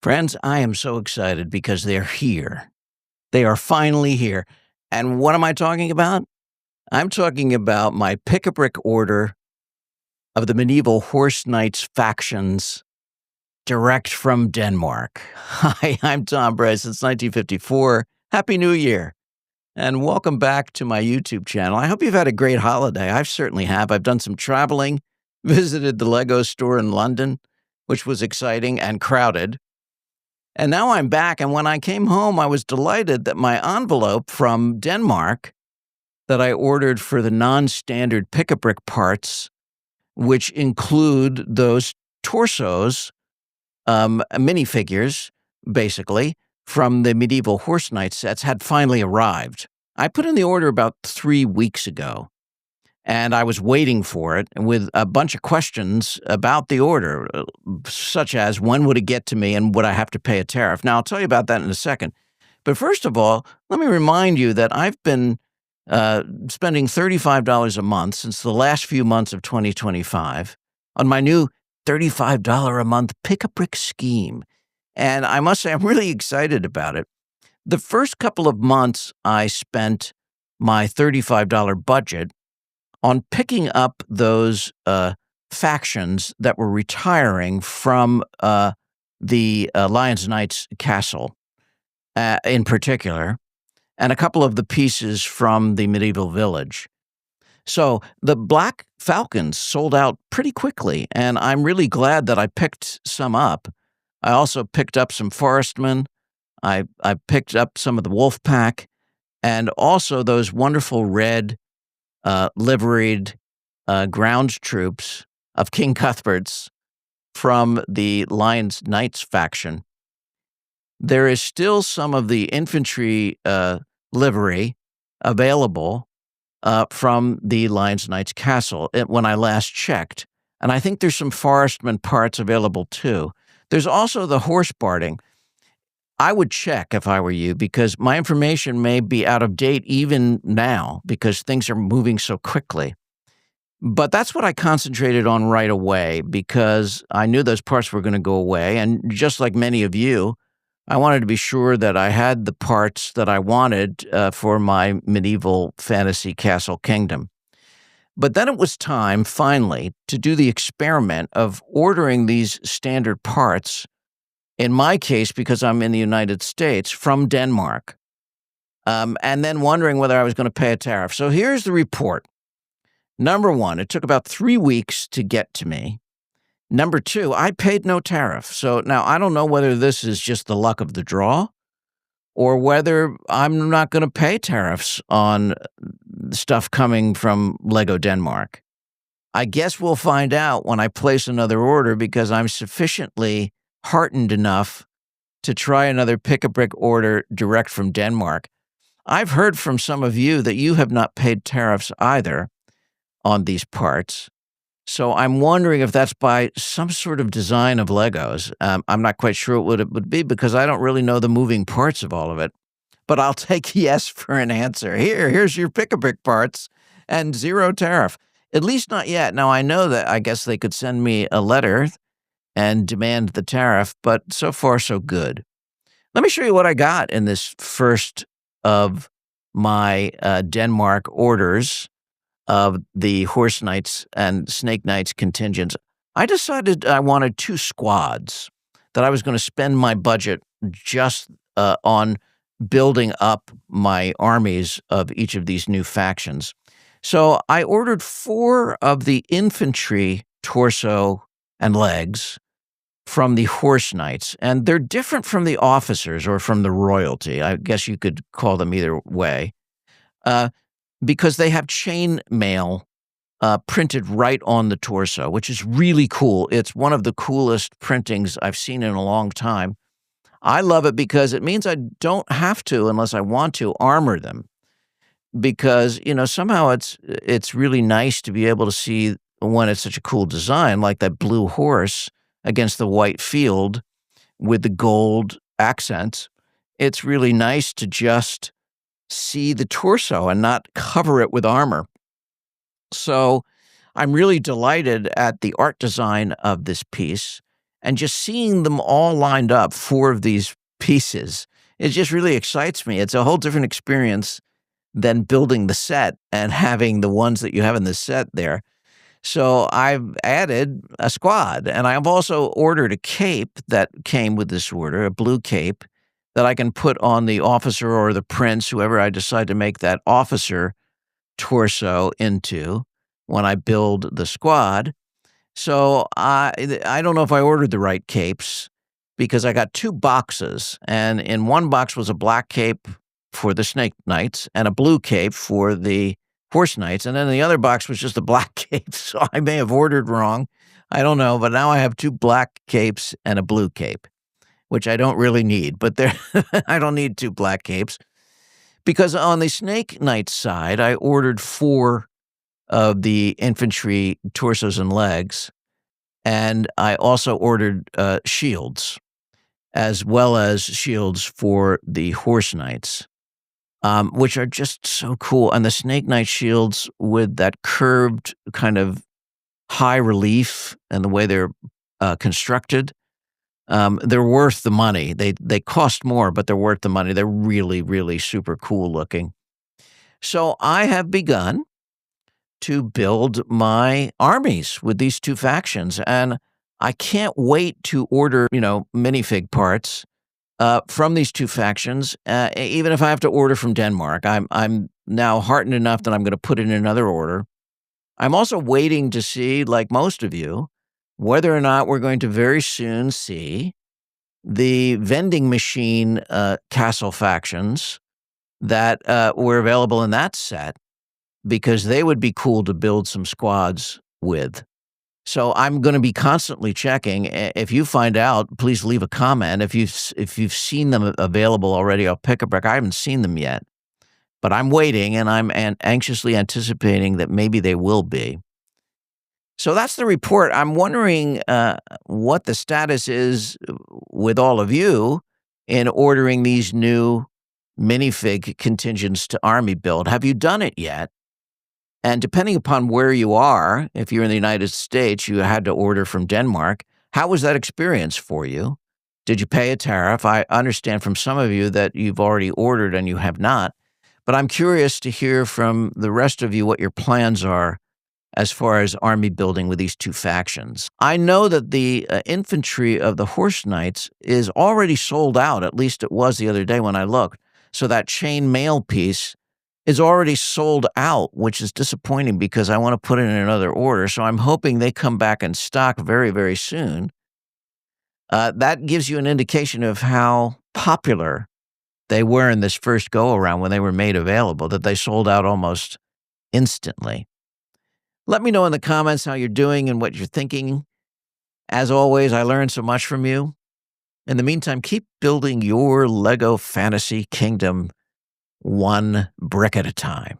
Friends, I am so excited because they're here. They are finally here. And what am I talking about? I'm talking about my pick-a-brick order of the medieval horse knights factions direct from Denmark. Hi, I'm Tom Bryce. It's 1954. Happy New Year. And welcome back to my YouTube channel. I hope you've had a great holiday. I certainly have. I've done some traveling, visited the Lego store in London, which was exciting and crowded. And now I'm back, and when I came home, I was delighted that my envelope from Denmark that I ordered for the non-standard pick-a-brick parts, which include those torsos, minifigures, basically, from the medieval horse knight sets, had finally arrived. I put in the order about 3 weeks ago, and I was waiting for it with a bunch of questions about the order, such as when would it get to me and would I have to pay a tariff? Now, I'll tell you about that in a second. But first of all, let me remind you that I've been spending $35 a month since the last few months of 2025 on my new $35 a month pick-a-brick scheme. And I must say, I'm really excited about it. The first couple of months, I spent my $35 budget on picking up those factions that were retiring from the Lions Knights castle in particular, and a couple of the pieces from the medieval village. So the Black Falcons sold out pretty quickly, and I'm really glad that I picked some up. I also picked up some Forestmen. I picked up some of the Wolf Pack, and also those wonderful red liveried ground troops of King Cuthbert's from the Lions Knights faction. There is still some of the infantry livery available from the Lions Knights castle when I last checked, and I think there's some Forestman parts available too. There's also the horse barding. I would check if I were you, because my information may be out of date even now because things are moving so quickly. But that's what I concentrated on right away because I knew those parts were going to go away. And just like many of you, I wanted to be sure that I had the parts that I wanted for my medieval fantasy castle kingdom. But then it was time, finally, to do the experiment of ordering these standard parts, in my case, because I'm in the United States, from Denmark, and then wondering whether I was going to pay a tariff. So here's the report. Number one, it took about 3 weeks to get to me. Number two, I paid no tariff. So now I don't know whether this is just the luck of the draw or whether I'm not going to pay tariffs on stuff coming from Lego Denmark. I guess we'll find out when I place another order because I'm sufficiently heartened enough to try another pick-a-brick order direct from Denmark. I've heard from some of you that you have not paid tariffs either on these parts. So I'm wondering if that's by some sort of design of Legos. I'm not quite sure what it would be because I don't really know the moving parts of all of it. But I'll take yes for an answer. Here's your pick-a-brick parts and zero tariff. At least not yet. Now, I know that I guess they could send me a letter and demand the tariff, but so far so good. Let me show you what I got in this first of my Denmark orders of the Horse Knights and Snake Knights contingents. I decided I wanted 2 squads, that I was going to spend my budget just on building up my armies of each of these new factions. So I ordered 4 of the infantry torso and legs from the Horse Knights, and they're different from the officers or from the royalty. I guess you could call them either way. Because they have chain mail printed right on the torso, which is really cool. It's one of the coolest printings I've seen in a long time. I love it because it means I don't have to, unless I want to, armor them. Because, somehow it's really nice to be able to see when it's such a cool design, like that blue horse against the white field with the gold accents. It's really nice to just see the torso and not cover it with armor. So I'm really delighted at the art design of this piece. And just seeing them all lined up, 4 of these pieces, it just really excites me. It's a whole different experience than building the set and having the ones that you have in the set there. So I've added a squad, and I've also ordered a cape that came with this order, a blue cape that I can put on the officer or the prince, whoever I decide to make that officer torso into when I build the squad. So I don't know if I ordered the right capes because I got 2 boxes, and in one box was a black cape for the Snake Knights and a blue cape for the Horse Knights, and then the other box was just a black cape, so I may have ordered wrong. I don't know, but now I have 2 black capes and a blue cape, which I don't really need, but there I don't need 2 black capes because on the Snake Knight side, I ordered 4 of the infantry torsos and legs, and I also ordered shields, as well as shields for the Horse Knights, which are just so cool. And the Snake Knight shields with that curved kind of high relief and the way they're constructed, they're worth the money. They cost more, but they're worth the money. They're really, really super cool looking. So I have begun to build my armies with these 2 factions, and I can't wait to order, minifig parts from these 2 factions, even if I have to order from Denmark. I'm now heartened enough that I'm gonna put in another order. I'm also waiting to see, like most of you, whether or not we're going to very soon see the vending machine castle factions that were available in that set, because they would be cool to build some squads with. So I'm gonna be constantly checking. If you find out, please leave a comment. If you've seen them available already, I'll pick a break. I haven't seen them yet, but I'm waiting, and I'm anxiously anticipating that maybe they will be. So that's the report. I'm wondering what the status is with all of you in ordering these new minifig contingents to army build. Have you done it yet? And depending upon where you are, if you're in the United States, you had to order from Denmark. How was that experience for you? Did you pay a tariff? I understand from some of you that you've already ordered and you have not, but I'm curious to hear from the rest of you what your plans are as far as army building with these 2 factions. I know that the infantry of the Horse Knights is already sold out, at least it was the other day when I looked. So that chain mail piece is already sold out, which is disappointing because I want to put in another order. So I'm hoping they come back in stock very, very soon. That gives you an indication of how popular they were in this first go-around when they were made available, that they sold out almost instantly. Let me know in the comments how you're doing and what you're thinking. As always, I learned so much from you. In the meantime, keep building your Lego fantasy kingdom one brick at a time.